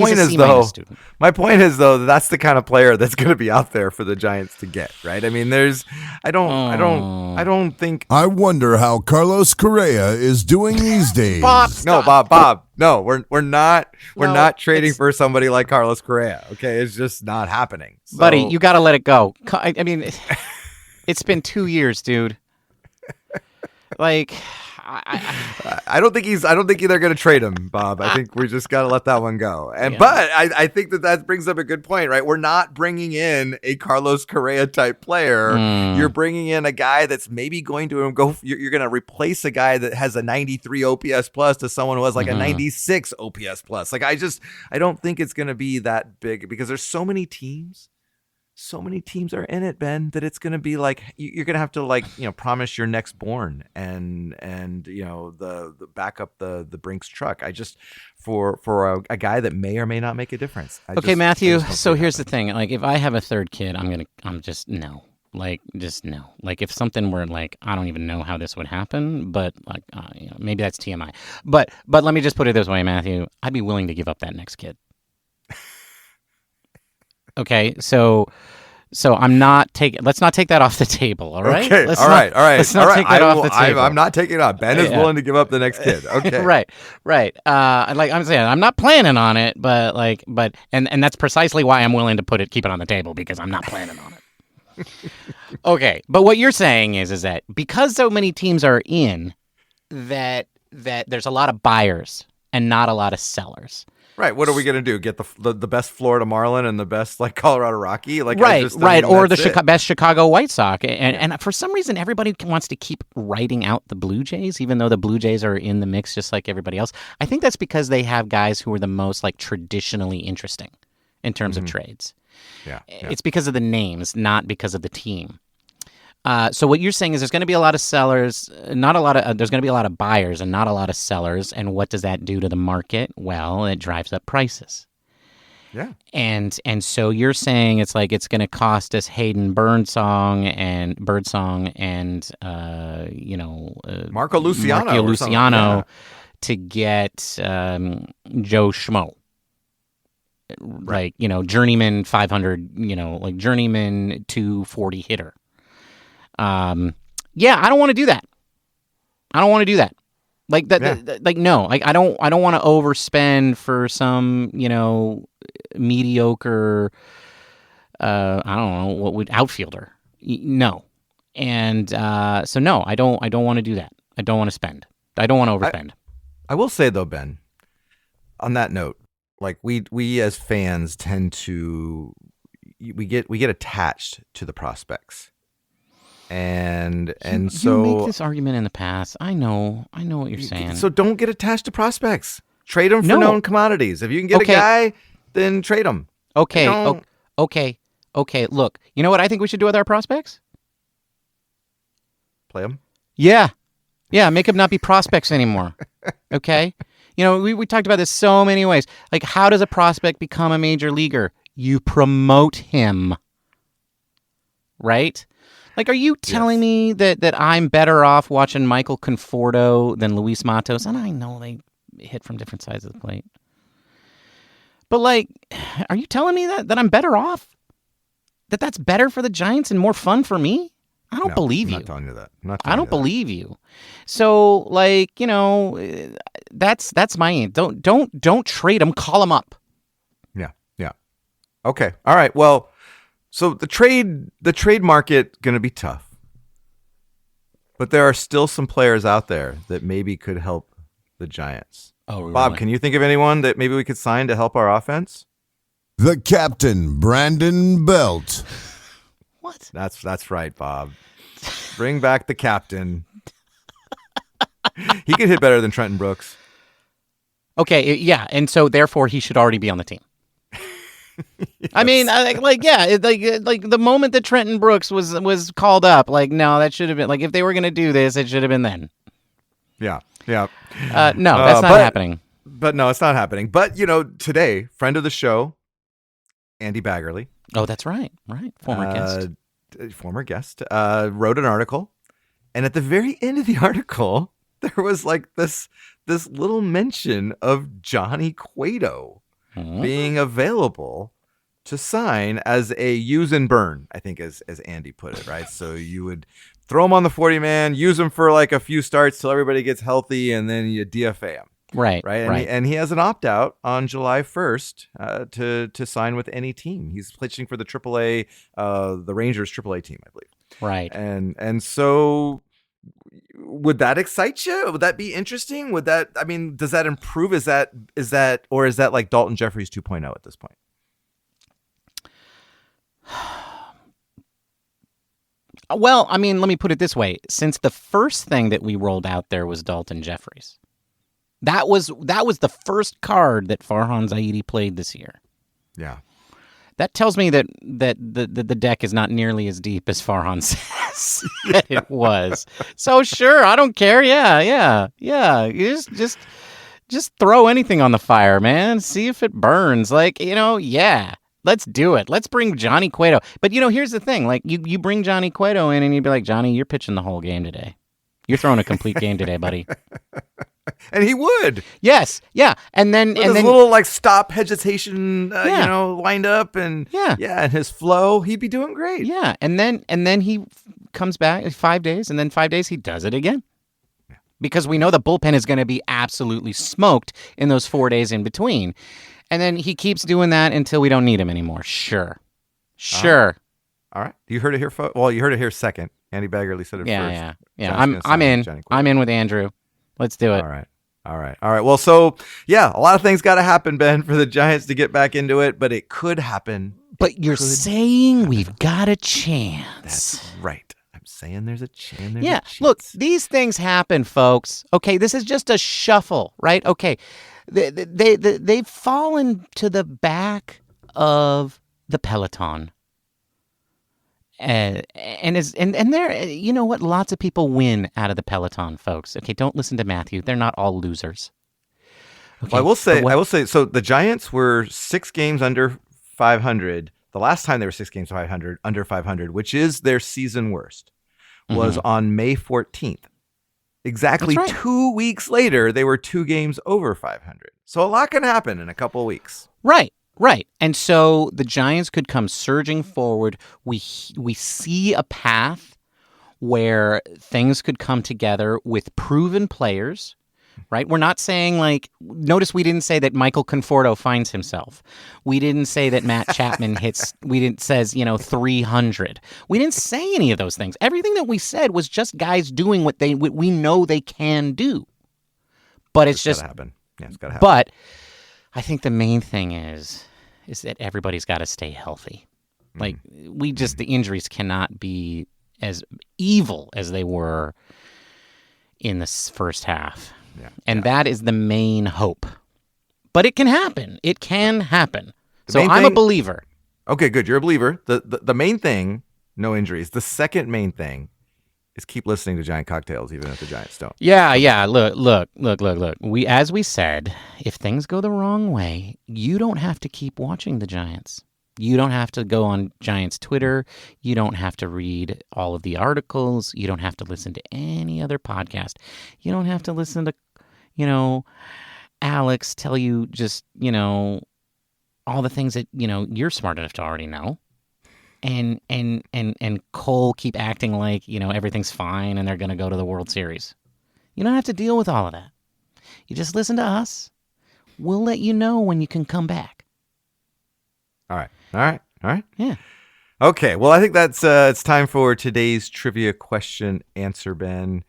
my point is though, that's the kind of player that's going to be out there for the Giants to get, right? I mean, I don't think. I wonder how Carlos Correa is doing these days. Bob, no, we're not trading for somebody like Carlos Correa. Okay, it's just not happening, buddy. You got to let it go. I mean, it's been 2 years, dude. Like. I don't think they're going to trade him, Bob. I think we just got to let that one go. But I think that brings up a good point, right? We're not bringing in a Carlos Correa type player. You're bringing in a guy that's maybe going to go. You're going to replace a guy that has a 93 OPS plus to someone who has like a 96 OPS plus. Like I don't think it's going to be that big because there's so many teams. So many teams are in it, Ben, that it's going to be like you're going to have to promise your next born and the back up the Brinks truck. I just for a guy that may or may not make a difference. Matthew. So here's the thing: like if I have a third kid, I'm just no. Like just no. Like if something were like I don't even know how this would happen, but like maybe that's TMI. But let me just put it this way, Matthew. I'd be willing to give up that next kid. Okay, so I'm not taking. Let's not take that off the table. All right. Okay. All right. Let's not take that off the table. I'm not taking it off. Ben is willing to give up the next kid. Okay. Right. Like I'm saying, I'm not planning on it, but that's precisely why I'm willing to keep it on the table because I'm not planning on it. Okay, but what you're saying is that because so many teams are in, that there's a lot of buyers and not a lot of sellers. Right. What are we going to do? Get the best Florida Marlin and the best Colorado Rocky? Like right. Or the best Chicago White Sox. And for some reason, everybody wants to keep writing out the Blue Jays, even though the Blue Jays are in the mix just like everybody else. I think that's because they have guys who are the most traditionally interesting in terms of trades. Yeah. It's because of the names, not because of the team. So what you're saying is there's going to be a lot of sellers, there's going to be a lot of buyers and not a lot of sellers. And what does that do to the market? Well, it drives up prices. Yeah. And so you're saying it's like it's going to cost us Hayden Birdsong and Marco Luciano to get Joe Schmo. Right. Journeyman 500, journeyman 240 hitter. I don't want to do that. Like that. Yeah. No. Like I don't want to overspend for some mediocre. I don't know what would outfielder. No, and so no, I don't want to do that. I don't want to spend. I don't want to overspend. I will say though, Ben, on that note, like we as fans tend to we get attached to the prospects. And so you make this argument in the past. I know what you're saying. So don't get attached to prospects. Trade them for known commodities. If you can get a guy, then trade them. Okay. Okay. Look, you know what I think we should do with our prospects? Play them. Yeah. Make them not be prospects anymore. Okay. We talked about this so many ways. Like, how does a prospect become a major leaguer? You promote him. Right? Like, are you telling me that I'm better off watching Michael Conforto than Luis Matos? And I know they hit from different sides of the plate. But, are you telling me that I'm better off? That's better for the Giants and more fun for me? I don't believe you. I'm not telling you that. I don't believe you. So, that's my aim. Don't trade them. Call them up. Yeah. Okay. All right. Well, so the trade market going to be tough, but there are still some players out there that maybe could help the Giants. Oh, really? Bob, can you think of anyone that maybe we could sign to help our offense? The captain, Brandon Belt. What? That's right, Bob. Bring back the captain. He could hit better than Trenton Brooks. Okay, yeah, and so therefore he should already be on the team. Yes. I mean, like the moment that Trenton Brooks was called up, like, no, that should have been, like, if they were going to do this, it should have been then. Yeah. No, that's not happening. But no, it's not happening. But, today, friend of the show, Andy Baggerly. Oh, that's right. Former guest, wrote an article. And at the very end of the article, there was like this little mention of Johnny Cueto being available to sign as a use and burn, I think, as Andy put it, right? So you would throw him on the 40-man, use him for like a few starts till everybody gets healthy, and then you DFA him. Right. And he has an opt-out on July 1st to sign with any team. He's pitching for the AAA, the Rangers AAA team, I believe. Right. And so would that excite you? Would that be interesting? Does that improve? Is that like Dalton Jeffries 2.0 at this point? Well, I mean, let me put it this way. Since the first thing that we rolled out there was Dalton Jeffries, that was the first card that Farhan Zaidi played this year. Yeah. That tells me that the deck is not nearly as deep as Farhan says that it was. So sure, I don't care. Yeah. You just throw anything on the fire, man. See if it burns. Like, yeah. Let's do it. Let's bring Johnny Cueto. But here's the thing. Like, you bring Johnny Cueto in and you'd be like, Johnny, you're pitching the whole game today. You're throwing a complete game today, buddy. And he would. Yes. Yeah. And then little like stop hesitation, lined up and and his flow, he'd be doing great. Yeah. And then he comes back 5 days, and then 5 days he does it again. Yeah. Because we know the bullpen is going to be absolutely smoked in those 4 days in between. And then he keeps doing that until we don't need him anymore. Sure. All right. You heard it here. Well, you heard it here second. Andy Baggerly said it first. Yeah. I'm in. I'm in with Andrew. Let's do it. All right. Well, so a lot of things got to happen, Ben, for the Giants to get back into it, but it could happen. But you're saying we've got a chance. That's right. I'm saying there's a chance. Look, these things happen, folks. Okay, this is just a shuffle, right? Okay, they've fallen to the back of the peloton. And there, you know what? Lots of people win out of the peloton, folks. Okay, don't listen to Mathew. They're not all losers. Okay, well, I will say. So the Giants were 6 games under 500. The last time they were 6 games under 500, which is their season worst, was on May 14th. Exactly 2 weeks later, they were 2 games over 500. So a lot can happen in a couple of weeks. Right. And so the Giants could come surging forward. We see a path where things could come together with proven players, right? We're not saying notice we didn't say that Michael Conforto finds himself. We didn't say that Matt Chapman says 300. We didn't say any of those things. Everything that we said was just guys doing what we know they can do. But it's just gotta happen. Yeah, it's gotta happen. But I think the main thing is that everybody's got to stay healthy. Like, the injuries cannot be as evil as they were in this first half. Yeah, and that is the main hope. But it can happen. It can happen. So I'm a believer. Okay, good. You're a believer. The main thing, no injuries. The second main thing is keep listening to Giant Cocktails, even if the Giants don't. Yeah. Look. As we said, if things go the wrong way, you don't have to keep watching the Giants. You don't have to go on Giants Twitter. You don't have to read all of the articles. You don't have to listen to any other podcast. You don't have to listen to, Alex tell you just, all the things that, you're smart enough to already know. And Cole keep acting like, everything's fine and they're going to go to the World Series. You don't have to deal with all of that. You just listen to us. We'll let you know when you can come back. All right. Yeah. Okay. Well, I think that's it's time for today's trivia question answer, Ben.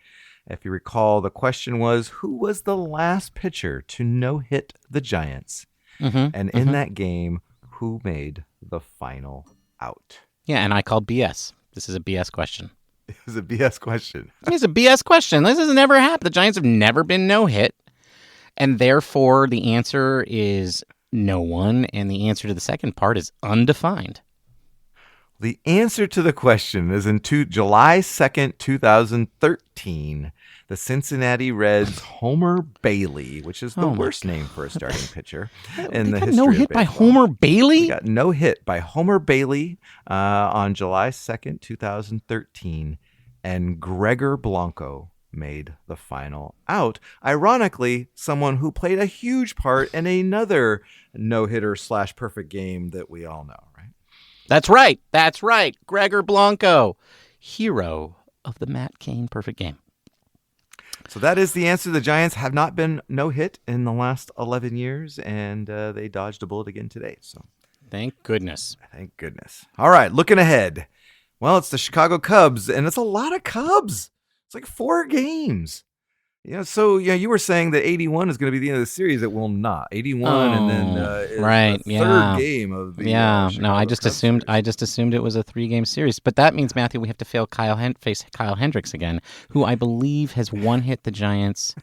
If you recall, the question was, who was the last pitcher to no-hit the Giants? And in that game, who made the final out? Yeah, and I called BS. This is a BS question. It was a BS question. It's a BS question. This has never happened. The Giants have never been no-hit, and therefore the answer is No one. And the answer to the second part is undefined. The answer to the question is in July 2nd, 2013. The Cincinnati Reds' Homer Bailey, which is the worst name for a starting pitcher in the history of baseball. No hit by Homer Bailey? We got no hit by Homer Bailey on July 2nd, 2013. And Gregor Blanco made the final out. Ironically, someone who played a huge part in another no-hitter / perfect game that we all know, right? That's right. That's right. Gregor Blanco, hero of the Matt Cain perfect game. So that is the answer. The Giants have not been no-hit in the last 11 years, and they dodged a bullet again today. So, thank goodness. Thank goodness. All right, looking ahead. Well, it's the Chicago Cubs, and it's a lot of Cubs. It's like 4 games. So you were saying that 81 is going to be the end of the series. It will not. 81, and then right, the third game of the no, I just Cubs assumed series. It was a 3-game series. But that means, Matthew, we have to face Kyle Hendricks again, who I believe has one-hit the Giants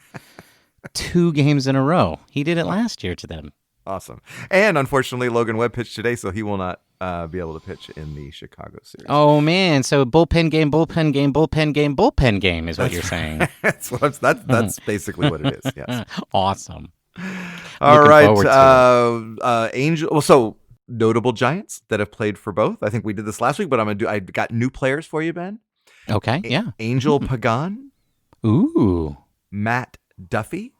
2 games in a row. He did it last year to them. Awesome. And unfortunately, Logan Webb pitched today, so he will not be able to pitch in the Chicago series. Oh, man. So bullpen game is what you're saying. That's basically what it is. Yes. Awesome. All right. Angel. Well, so notable Giants that have played for both. I think we did this last week, but I got new players for you, Ben. Okay. Yeah. Angel Pagan. Ooh. Matt Duffy.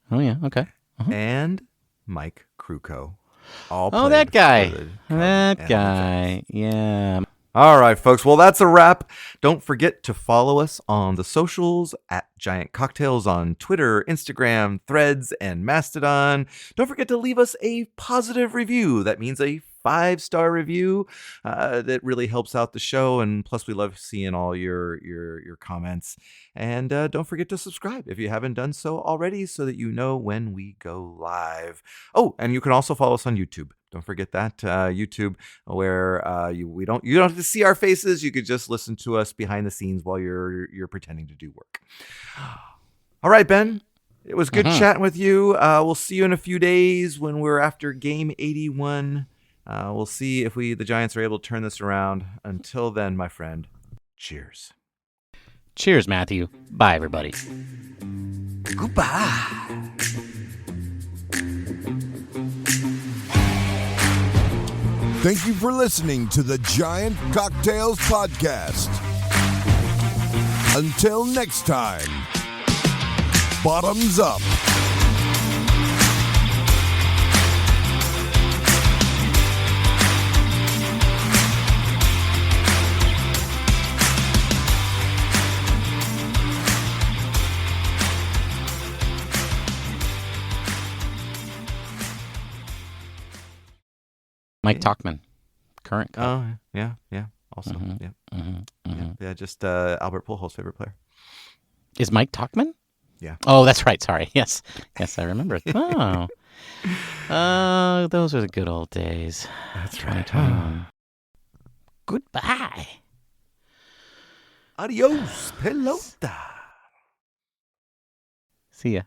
Oh, yeah. Okay. And Mike Krukow. That guy. That guy. Yeah. All right, folks. Well, that's a wrap. Don't forget to follow us on the socials at Giant Cocktails on Twitter, Instagram, Threads, and Mastodon. Don't forget to leave us a positive review. That means a 5-star review. That really helps out the show, and plus we love seeing all your comments. And don't forget to subscribe if you haven't done so already, so that you know when we go live. Oh, and you can also follow us on YouTube. Don't forget that YouTube, where you don't have to see our faces. You could just listen to us behind the scenes while you're pretending to do work. All right, Ben. It was good chatting with you. We'll see you in a few days when we're after game 81. We'll see if the Giants are able to turn this around. Until then, my friend, cheers. Cheers, Matthew. Bye, everybody. Goodbye. Thank you for listening to the Giant Cocktails Podcast. Until next time, bottoms up. Mike Tachman, current coach. Oh, yeah. Also, yeah. Just Albert Pujols' favorite player. Is Mike Tachman? Yeah. Oh, that's right. Sorry. Yes, I remember it. Oh, those were the good old days. That's right. Goodbye. Adios, pelota. See ya.